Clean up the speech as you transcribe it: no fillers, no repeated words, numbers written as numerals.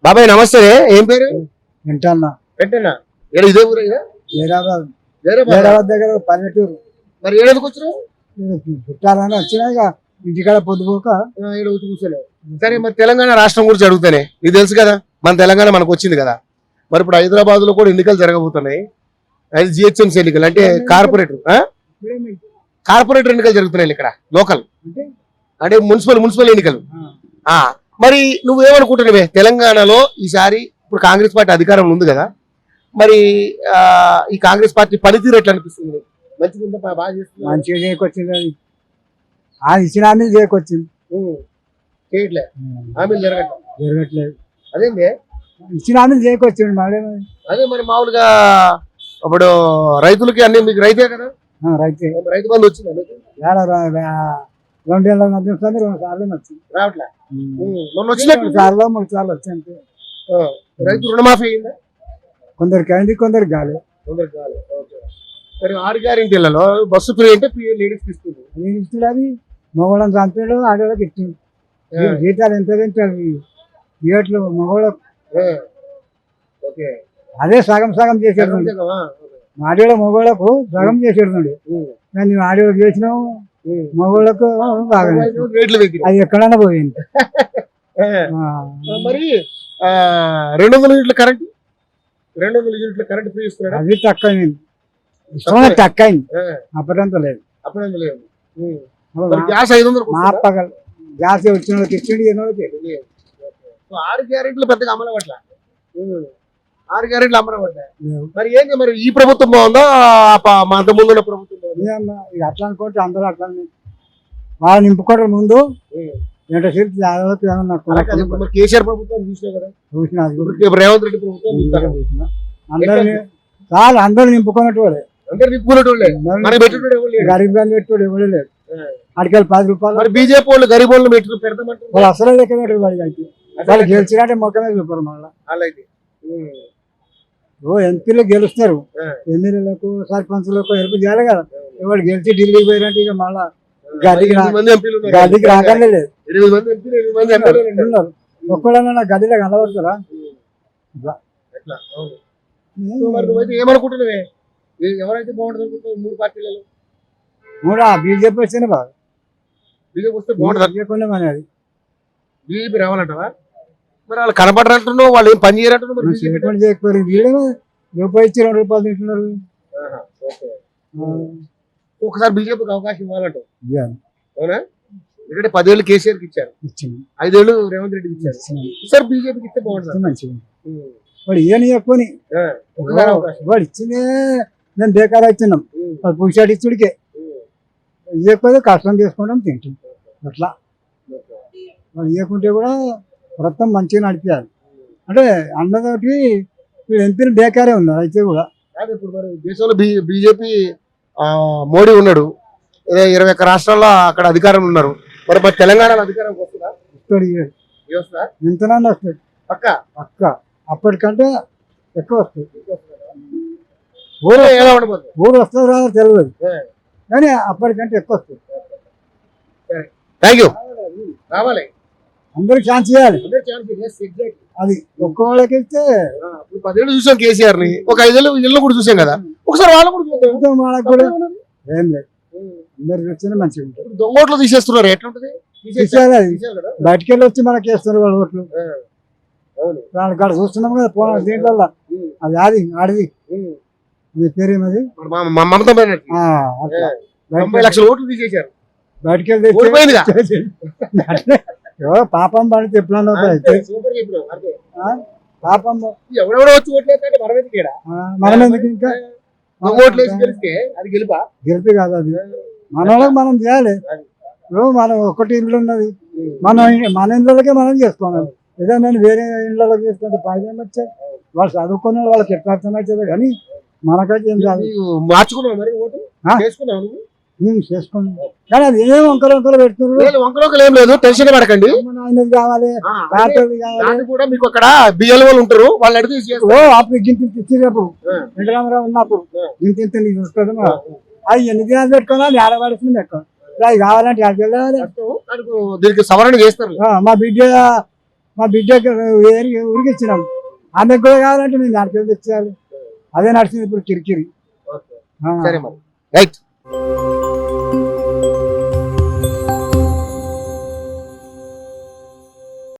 బాబాయ్ నమస్తే. ఏం పేరు? వింటన్నా పెట్టనా ఇదే ఊరు హైదరాబాద్ దగ్గర పల్లెటూరు. మరి ఏడాదికి వచ్చారు? చుట్టాలని వచ్చినాక ఇంటికాడ పొద్దుపోక కూర్చోలేదు. సరే మరి తెలంగాణ రాష్ట్రం గురించి అడుగుతానే, నీకు తెలుసు కదా మన తెలంగాణ మనకు వచ్చింది కదా. మరి ఇప్పుడు హైదరాబాద్ లో కూడా ఎన్నికలు జరగబోతున్నాయి. అది జిహెచ్ఎంసీ ఎన్నికలు అంటే కార్పొరేటర్ ఎన్నికలు జరుగుతున్నాయి ఇక్కడ లోకల్ అంటే మున్సిపల్ ఎన్నికలు. మరి నువ్వేమనుకుంటున్నావే తెలంగాణలో ఈసారి ఇప్పుడు కాంగ్రెస్ పార్టీ అధికారంలో ఉంది కదా, మరి ఈ కాంగ్రెస్ పార్టీ పనితీరు ఎట్లా అనిపిస్తుంది? మంచిగా చేయకొచ్చింది. అది ఇచ్చిన హామీలు చేయకొచ్చింది. చేయట్లే, హామీలు జరగట్లేదు. అదేంటి ఇచ్చిన హామీలు చేయకొచ్చింది. అదే మరి మామూలుగా ఇప్పుడు రైతులకి అన్ని మీకు రైతే కదా, రైతు బంధు వచ్చింది 2 ఏళ్ళ మధ్య 2 సార్లు వచ్చింది. రావట్లే, మొన్న వచ్చినట్టు 3 సార్లు వచ్చింది. రైతు రుణమాఫీ అయిందా? కొందరికి అయింది, కొందరికి కాలేదు. సరే 6 గ్యారెంటీలలో బస్సు ఫ్రీ అంటే లేడీస్ ఇస్తుంది. నేను ఇస్తుంది అది మగవాళ్ళని చంపాడు, ఆడవాళ్ళకి ఇచ్చింది. జీతాలు ఎంత తింటారు థియేటర్లు మగవాళ్ళకు. అదే సగం చేసేది. ఆడవాళ్ళ మగవాళ్ళకు సగం చేసేది. కానీ ఆడవాళ్ళకి చేసినావు, మగవాళ్ళకు బాగా అది ఎక్కడైనా పోయింది. మరి 200 యూనిట్ల కరెంట్ 200 యూనిట్ల కరెంట్ ఫ్రీ ఇస్తున్నాడు. అది తక్కువైంది, తక్కువైంది. అప్పటింత లేదు. గ్యాస్ 500 మాపగలు గ్యాస్ వచ్చిన వాళ్ళకి ఇచ్చిండి, 6 గ్యారెంటీలు పెద్దగా అమలు పట్ల 6 గ్యారెంటీలు అమలు పడ్డాయి. మరి ఏంటి మరి ఈ ప్రభుత్వం బాగుందా అంత ముందు ప్రభుత్వం బాగుందా? అట్లా అనుకుంటే అందరూ అట్లా వాళ్ళు నింపుకోవడం ముందు కేసీఆర్ ప్రభుత్వం చూసినా కదా, రేవంత్ రెడ్డి ప్రభుత్వం అందరినీ చాలా అందరూ నింపుకున్నట్టు వాళ్ళే, గరీబ్ గాని పెట్టుకోడు ఎవరు లేడు. అడికెళ్ళి 10 రూపాయలు. మరి బీజేపీ వాళ్ళు గరీబ్ వాళ్ళు పెడతామంటారు. వాళ్ళు అసలు లెక్క పెట్టారు. వాడికి అయితే వాళ్ళు గెలిచినట్టే మొక్కమే చూపారు. మళ్ళీ ఎంపీలు గెలుస్తారు, ఎమ్మెల్యేలకు సర్పంచులకు హెల్ప్ చేయాలి కదా. ఎవరు గెలిచి ఢిల్లీకి పోయినట్టు ఇక మళ్ళా గదికి రాగానే లేదు. ఒక్కడన్నా నా గదిలో కనబడతారా? ఏమనుకుంటున్నావే ఎవరైతే బాగుంటుంది అనుకుంటున్నావు 3 పార్టీలలో? 3 బీజేపీ వచ్చిన బాగా. బీజేపీ వస్తే బాగుంటుంది. అది బీజేపీ రావాలంటావా? మరి వాళ్ళు కనపడరంటున్నావు, వాళ్ళు ఏం పని చేయరంటున్నారు. చేయకపోయారు. వీళ్ళేమో రూపాయి ఇచ్చి 2 రూపాయలు తింటున్నారు. ఒకసారి బీజేపీకి అవకాశం ఇవ్వాలంటావు? అవునా? ఎందుకంటే 10 ఏళ్ళు కేసీఆర్కి ఇచ్చారు, 5 ఏళ్ళు రేవంత్ రెడ్డికి ఇచ్చారు. సార్ బీజేపీకి ఇస్తే బాగుంటుంది. మంచిగా వాడు ఏం చెప్పని వాడు ఇచ్చిందే నేను బేకార్ అవుతున్నాం. వాడు పుషాడు ఇచ్చుడికే ఇవ్వకపోతే కష్టం చేసుకుంటాం, తింటాం. అట్లా వాడు ఇవ్వకుంటే కూడా మొత్తం మంచిగా నడిపించాలి. అంటే అన్నతోటి వీళ్ళు ఎంపీలు బేకారే ఉన్నారు. అయితే కూడా ఇప్పుడు మరి దేశంలో బీజేపీ మోడీ ఉన్నాడు, 21 రాష్ట్రాల్లో అక్కడ అధికారం ఉన్నారు. మరి తెలంగాణలో అధికారం వస్తుందా? ఎంతనన్నా వస్తుంది పక్క. అప్పటికంటే ఎక్కువ వస్తుంది. ఊరు వస్తుంది రాదో తెలియదు, కానీ అప్పటికంటే ఎక్కువ వస్తుంది. Thank you. రావాలి, అందరికి ఛాన్స్ ఇవ్వాలి. అది ఒక్కళ్ళకి ఇస్తే 10 ఏళ్ళు చూసాం కేసీఆర్ ని, ఒక 5 ఏళ్ళు ఇళ్ళు కూడా చూసాం కదా, ఒకసారి వాళ్ళకు కూడా వాళ్ళకి కూడా ఏం లేదు. అందరికి వచ్చినా మంచిగా ఉంటుంది. దొంగోట్లు తీసేస్తున్నారు, ఎట్లుంటది? బయటకు వెళ్ళి వచ్చి మనకి వేస్తున్నారు వాళ్ళు ఓట్లు. వాళ్ళ కాడ చూస్తున్నాం కదా పోనా దీంట్లో. అది ఆడిది పేరేమది మమతా బెనర్జీ 90 లక్షల ఓట్లు తీసేశారు. బయటకు వెళ్ళి పాపం పడితే ఎప్పుడన్నా పాపం ఎవరెవరో వచ్చి ఓట్లు మనం ఎందుకు ఇంకా గెలిపి కాదు. అది మన వాళ్ళకి మనం చేయాలి. ఇప్పుడు మనం ఒకటి ఇల్లు ఉన్నది, మన ఇళ్ళకే మనం చేసుకోవాలి. ఏదైనా వేరే ఇళ్ళకి చేసుకుంటే ఫైదా వచ్చాయి. వాళ్ళు చదువుకున్న వాళ్ళకి ఎట్లా అర్థం అవుతుంది, కానీ మనకైతే ఏం కాదు. చేసుకున్నాం కానీ అది ఏం వంకలు పెడుతున్నారు. వంకలు ఏం లేదు, టెన్షన్ పడకండి. ఆయనది కావాలి, కూడా మీకు అక్కడ బియ్యాల వాళ్ళు ఉంటారు, వాళ్ళు అడిగి అప్పుడు గింత ఇచ్చినప్పుడు వెంకటరామరావు ఉన్నప్పుడు గింత చూస్తుంది. అది ఎన్ని దినాలు పెట్టుకోవాలి, ఆడబడుతుంది ఎక్కువ. అది కావాలంటే దీనికి సవరణ చేస్తారు. మా బిడ్డ మా బిడ్డకి ఊరికి ఇచ్చినాం. ఆమెకు కూడా కావాలంటే మేము దానికి తెచ్చేయాలి. అదే నడిచింది ఇప్పుడు కిరికిరి. సరే మరి రైట్.